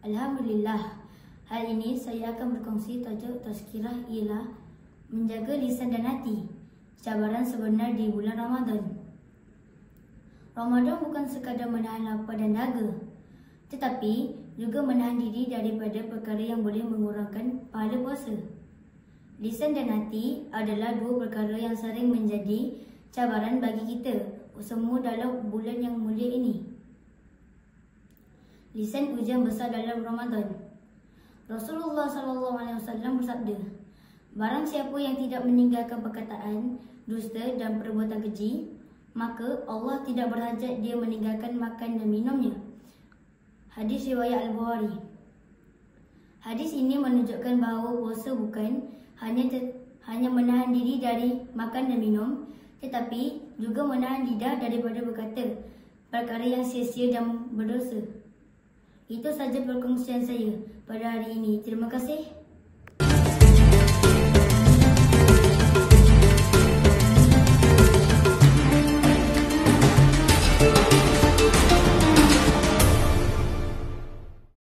Alhamdulillah. Hari ini saya akan berkongsi tajuk tazkirah ialah menjaga lisan dan hati, cabaran sebenar di bulan Ramadan. Ramadan bukan sekadar menahan lapar dan dahaga, tetapi juga menahan diri daripada perkara yang boleh mengurangkan pahala puasa. Lisan dan hati adalah dua perkara yang sering menjadi cabaran bagi kita semua dalam bulan yang mulia ini. Lisan ujian besar dalam Ramadan. Rasulullah SAW bersabda, barang siapa yang tidak meninggalkan perkataan, dusta dan perbuatan keji, maka Allah tidak berhajat dia meninggalkan makan dan minumnya. Hadis riwayat Al-Bukhari. Hadis ini menunjukkan bahawa puasa bukan hanya menahan diri dari makan dan minum, tetapi juga menahan lidah daripada berkata perkara yang sia-sia dan berdosa. Itu saja perkongsian saya pada hari ini. Terima kasih.